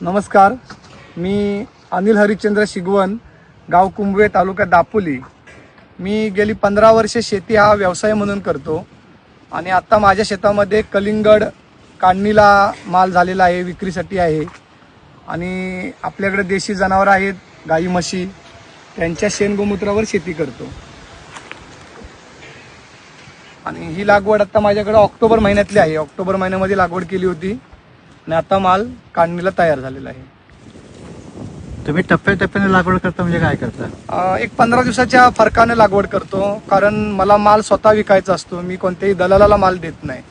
नमस्कार, मी अनिल हरिश्चंद्र शिगवण, गाव कुंभवे, तालुका दापोली। मी गेली 15 वर्षे शेती हा व्यवसाय म्हणून करतो आणि आता माझ्या शेतामध्ये कलिंगड काढणीला माल झालेला आहे, विक्रीसाठी आहे। आणि आपल्याकडे देशी जनावर आहेत, गाई म्हशी, त्यांच्या शेणगोमूत्रावर शेती करतो। आणि ही लागवड आता माझ्याकडे ऑक्टोबर महिन्यातली आहे। ऑक्टोबर महिन्यामध्ये लागवड केली होती आणि आता माल काढणीला तयार झालेला आहे। तुम्ही टप्प्याटप्प्याने लागवड करता म्हणजे काय करता? एक 15 दिवसाच्या फरकाने लागवड करतो, कारण मला माल स्वतः विकायचा असतो। मी कोणत्याही दलालाला माल देत नाही।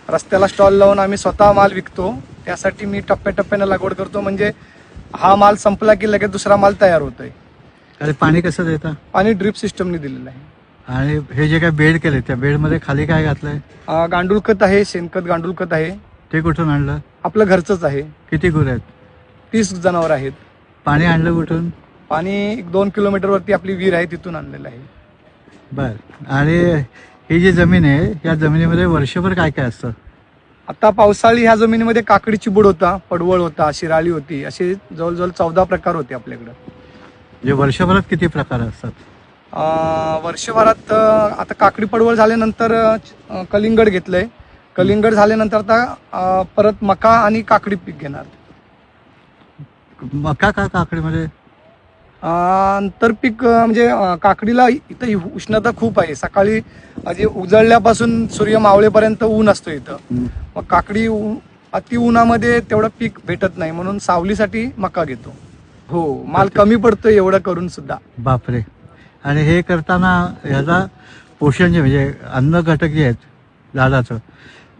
रस्त्याला स्टॉल लावून आम्ही स्वतः माल विकतो, त्यासाठी मी टप्प्याटप्प्याने लागवड करतो। म्हणजे हा माल संपला की लगेच दुसरा माल तयार होतोय। अरे पाणी कसं देता? पाणी ड्रिप सिस्टमने दिलेलं आहे। आणि हे जे काय बेड केले त्या बेडमध्ये खाली काय घातलंय? गांडूळ खत आहे, शेणखत गांडूळ खत आहे। ते कुठून आणलं? आपलं घरचंच आहे। किती गुर आहेत? 30 जनावर आहेत। पाणी आणलं कुठून? पाणी 2 किलोमीटरवरती आपली विहीर आहे, तिथून आणलेलं आहे। बर। आणि ही जी जमीन आहे, या जमिनीमध्ये वर्षभर काय काय असतं? आता पावसाळी ह्या जमिनीमध्ये काकडीची बुड होता, पडवळ होता, शिराळी होती, असे जवळजवळ 14 प्रकार होते आपल्याकडे। म्हणजे वर्षभरात किती प्रकार असतात? वर्षभरात आता काकडी पडवळ झाल्यानंतर कलिंगड घेतलंय। कलिंगड झाल्यानंतर आता परत मका आणि काकडी पीक घेणार। मका का काकडीमध्ये? आंतरपीक म्हणजे काकडीला इथं उष्णता खूप आहे। सकाळी म्हणजे उजळल्यापासून सूर्य मावळेपर्यंत ऊन असतो इथं। मग काकडी अति उन्हामध्ये तेवढं पीक भेटत नाही, म्हणून सावलीसाठी मका घेतो। हो, माल कमी पडतो एवढं करून सुद्धा। बापरे। आणि हे करताना ह्याचा पोषण जे म्हणजे अन्न घटक जे आहेत झाडाचं,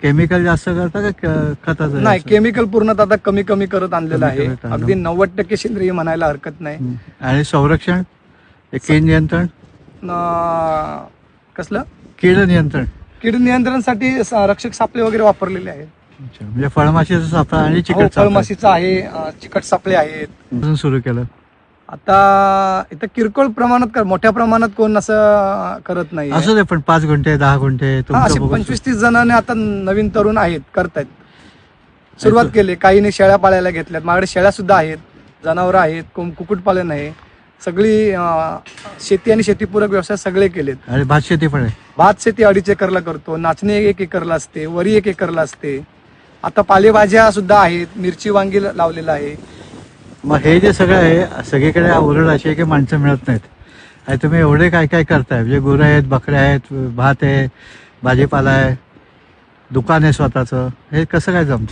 केमिकल जास्त करता का खताचं? नाही, केमिकल पूर्ण आता कमी कमी करत आणलेलं आहे। कमी करत अगदी 90% सेंद्रिय म्हणायला हरकत नाही। आणि संरक्षण, कीड नियंत्रण? कसलं? कीड नियंत्रण? कीड नियंत्रणासाठी रक्षक सापळे वगैरे वापरलेले आहेत। म्हणजे फळमाशीचा सापळा आणि चिकट सापळा? फळमाशीचा आहे, चिकट सापळे आहेत। सुरू केलं आता इथं किरकोळ प्रमाणात, मोठ्या प्रमाणात कोण असं करत नाही। असं नाही, पण 5 गुंठे 10 गुंठे असे 25-30 जणांनी आता नवीन तरुण आहेत, करतायत, सुरुवात केली। काहीने शेळ्या पाळायला घेतल्यात, माझ्याकडे शेळ्या सुद्धा आहेत, जनावर आहेत, कुक्कुटपालन आहे। सगळी शेती आणि शेतीपूरक व्यवसाय सगळे केलेत। आणि भात शेती पण आहे? भात शेती 2.5 एकरला करतो, नाचणी 1 एकरला असते, वरी 1 एकरला असते। आता पालेभाज्या सुद्धा आहेत, मिरची वांगी लावलेलं आहे। मग हे जे सगळं आहे, सगळीकडे ओरड अशी आहे की माणसं मिळत नाहीत, आणि तुम्ही एवढे काय काय करताय? म्हणजे गुरं आहेत, बकऱ्या आहेत, भात आहे, भाजीपाला आहे, दुकान आहे स्वतःचं, हे कसं काय जमतं?